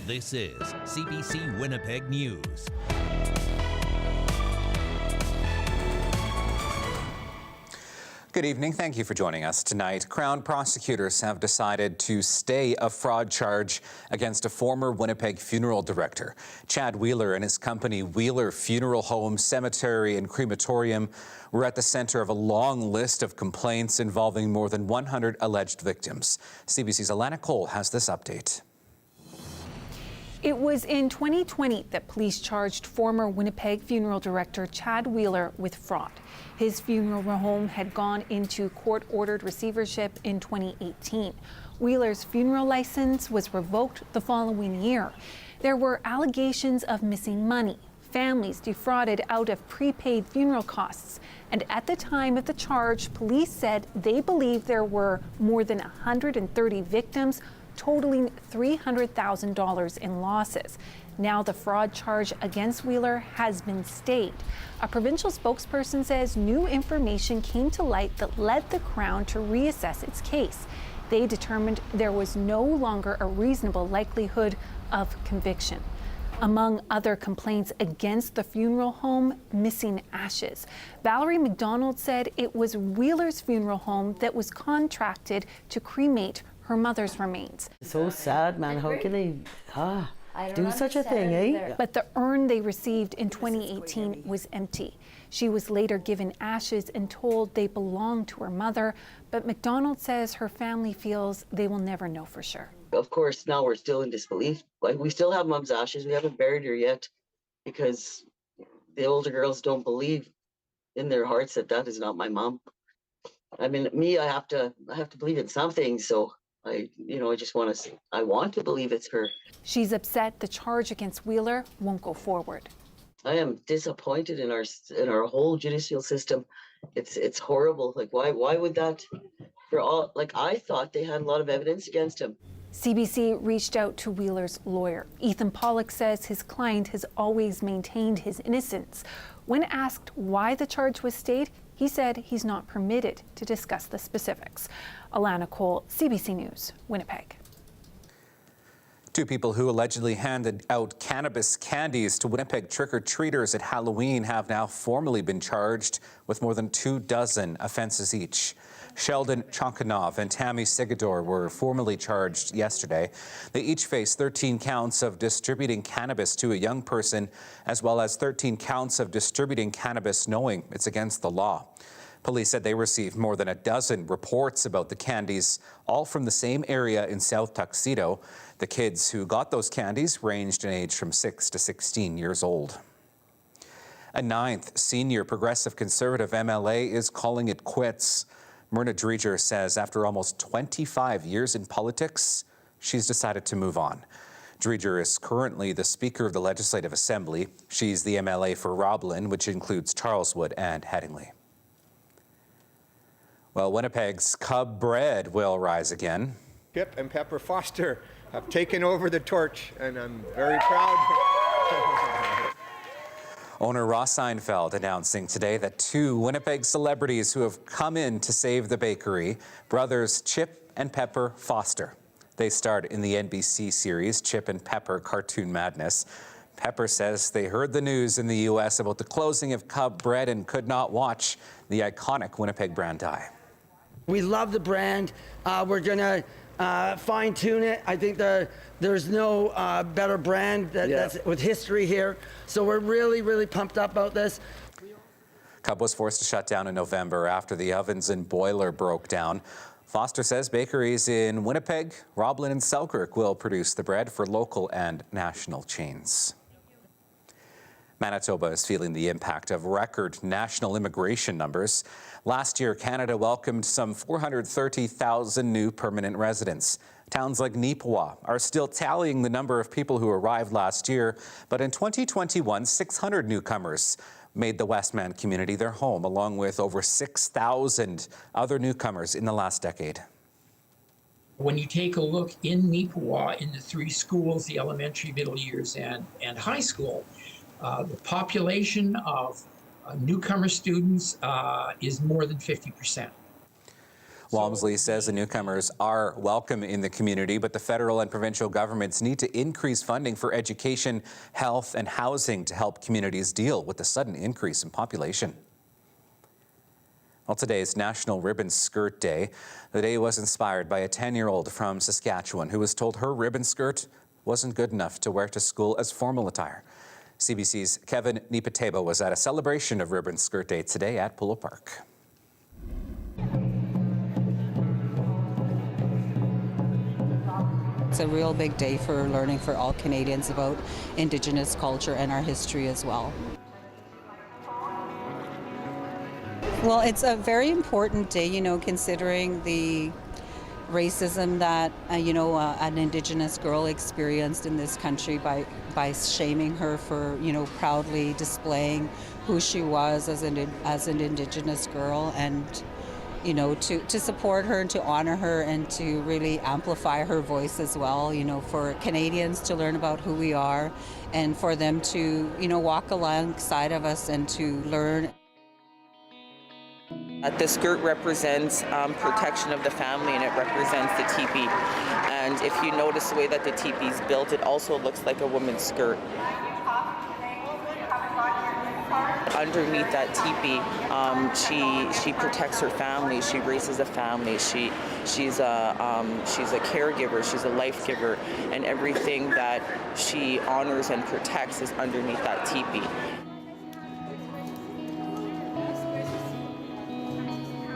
This is CBC Winnipeg News. Good evening. Thank you for joining us tonight. Crown prosecutors have decided to stay a fraud charge against a former Winnipeg funeral director. Chad Wheeler and his company Wheeler Funeral Home, Cemetery and Crematorium were at the center of a long list of complaints involving more than 100 alleged victims. CBC's Alana Cole has this update. It was in 2020 that police charged former Winnipeg funeral director Chad Wheeler with fraud. His funeral home had gone into court-ordered receivership in 2018. Wheeler's funeral license was revoked the following year. There were allegations of missing money, families defrauded out of prepaid funeral costs, and at the time of the charge, police said they believed there were more than 130 victims, totaling $300,000 in losses. Now the fraud charge against Wheeler has been stayed. A provincial spokesperson says new information came to light that led the Crown to reassess its case. They determined there was no longer a reasonable likelihood of conviction. Among other complaints against the funeral home, missing ashes. Valerie McDonald said it was Wheeler's funeral home that was contracted to cremate her mother's remains. So sad, man. How can they do such a thing, eh? But the urn they received in 2018 was empty. She was later given ashes and told they belonged to her mother, but McDonald says her family feels they will never know for sure. Of course, now we're still in disbelief. Like, we still have Mom's ashes. We haven't buried her yet because the older girls don't believe in their hearts that that is not my mom. I mean, me, I have to believe in something. So I want to believe it's her. She's upset the charge against Wheeler won't go forward. I am disappointed in our whole judicial system. It's horrible. Like, why would that? For all, like, I thought they had a lot of evidence against him. CBC reached out to Wheeler's lawyer. Ethan Pollock says his client has always maintained his innocence. When asked why the charge was stayed, he said he's not permitted to discuss the specifics. Alana Cole, CBC News, Winnipeg. Two people who allegedly handed out cannabis candies to Winnipeg trick-or-treaters at Halloween have now formally been charged with more than 24 offenses each. Sheldon Chonkanov and Tammy Sigador were formally charged yesterday. They each face 13 counts of distributing cannabis to a young person, as well as 13 counts of distributing cannabis knowing it's against the law. Police said they received more than a dozen reports about the candies, all from the same area in South Tuxedo. The kids who got those candies ranged in age from 6 to 16 years old. A 9th senior Progressive Conservative MLA is calling it quits. Myrna Dreger says after almost 25 years in politics, she's decided to move on. Dreger is currently the Speaker of the Legislative Assembly. She's the MLA for Roblin, which includes Charleswood and Headingley. Well, Winnipeg's KUB bread will rise again. Chip and Pepper Foster have taken over the torch, and I'm very proud. Owner Ross Seinfeld announcing today that two Winnipeg celebrities who have come in to save the bakery, brothers Chip and Pepper Foster. They starred in the NBC series Chip and Pepper Cartoon Madness. Pepper says they heard the news in the U.S. about the closing of KUB bread and could not watch the iconic Winnipeg brand die. We love the brand. We're going to fine-tune it. I think there's no better brand that's with history here. So we're really, really pumped up about this. KUB was forced to shut down in November after the ovens and boiler broke down. Foster says bakeries in Winnipeg, Roblin and Selkirk will produce the bread for local and national chains. Manitoba is feeling the impact of record national immigration numbers. Last year, Canada welcomed some 430,000 new permanent residents. Towns like Neepawa are still tallying the number of people who arrived last year, but in 2021, 600 newcomers made the Westman community their home, along with over 6,000 other newcomers in the last decade. When you take a look in Neepawa, in the three schools, the elementary, middle years, and high school, the population of newcomer students is more than 50%. Walmsley says the newcomers are welcome in the community, but the federal and provincial governments need to increase funding for education, health, and housing to help communities deal with the sudden increase in population. Well, today is National Ribbon Skirt Day. The day was inspired by a 10-year-old from Saskatchewan who was told her ribbon skirt wasn't good enough to wear to school as formal attire. CBC's Kevin Nipateba was at a celebration of Ribbon Skirt Day today at Pula Park. It's a real big day for learning for all Canadians about Indigenous culture and our history as well. Well, it's a very important day, considering the racism that, an Indigenous girl experienced in this country by shaming her for, proudly displaying who she was as an Indigenous girl, and, to support her and to honor her and to really amplify her voice as well, for Canadians to learn about who we are and for them to, walk alongside of us and to learn. The skirt represents protection of the family, and it represents the teepee. And if you notice the way that the teepee is built, it also looks like a woman's skirt. Underneath that teepee, she protects her family. She raises a family. She's a caregiver. She's a life giver, and everything that she honors and protects is underneath that teepee.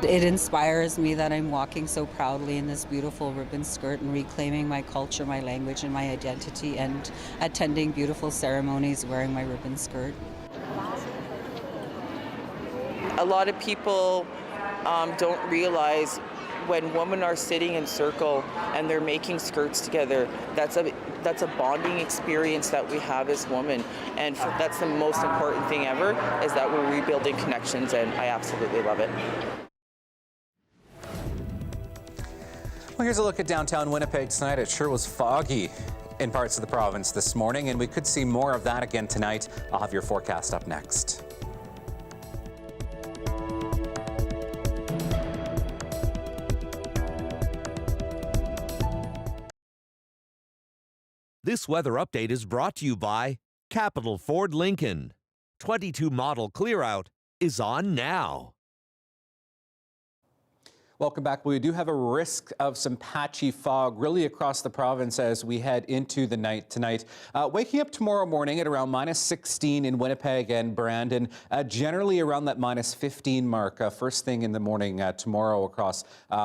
It inspires me that I'm walking so proudly in this beautiful ribbon skirt and reclaiming my culture, my language, and my identity, and attending beautiful ceremonies wearing my ribbon skirt. A lot of people don't realize when women are sitting in circle and they're making skirts together, that's a bonding experience that we have as women, and that's the most important thing ever, is that we're rebuilding connections, and I absolutely love it. Well, here's a look at downtown Winnipeg tonight. It sure was foggy in parts of the province this morning, and we could see more of that again tonight. I'll have your forecast up next. This weather update is brought to you by Capital Ford Lincoln. 22 model clear out is on now. Welcome back. We do have a risk of some patchy fog really across the province as we head into the night tonight. Waking up tomorrow morning at around -16 in Winnipeg and Brandon, generally around that -15 mark first thing in the morning tomorrow across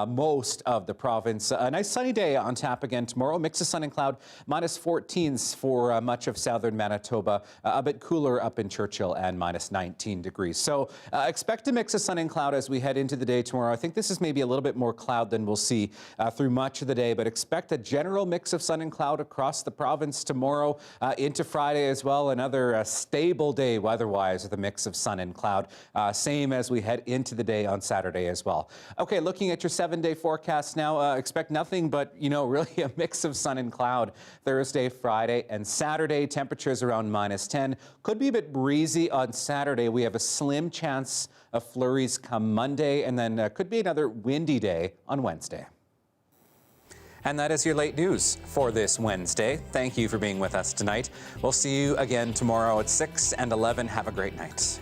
most of the province. A nice sunny day on tap again tomorrow. Mix of sun and cloud, -14s for much of southern Manitoba. A bit cooler up in Churchill and -19 degrees. So expect a mix of sun and cloud as we head into the day tomorrow. I think this is maybe a little bit more cloud than we'll see through much of the day, but expect a general mix of sun and cloud across the province tomorrow into Friday as well. Another stable day weather-wise with a mix of sun and cloud. Same as we head into the day on Saturday as well. Okay, looking at your 7-day forecast now, expect nothing but, really a mix of sun and cloud Thursday, Friday, and Saturday. Temperatures around -10. Could be a bit breezy on Saturday. We have a slim chance of flurries come Monday, and then could be another windy day on Wednesday. And that is your late news for this Wednesday. Thank you for being with us tonight. We'll see you again tomorrow at 6 and 11. Have a great night.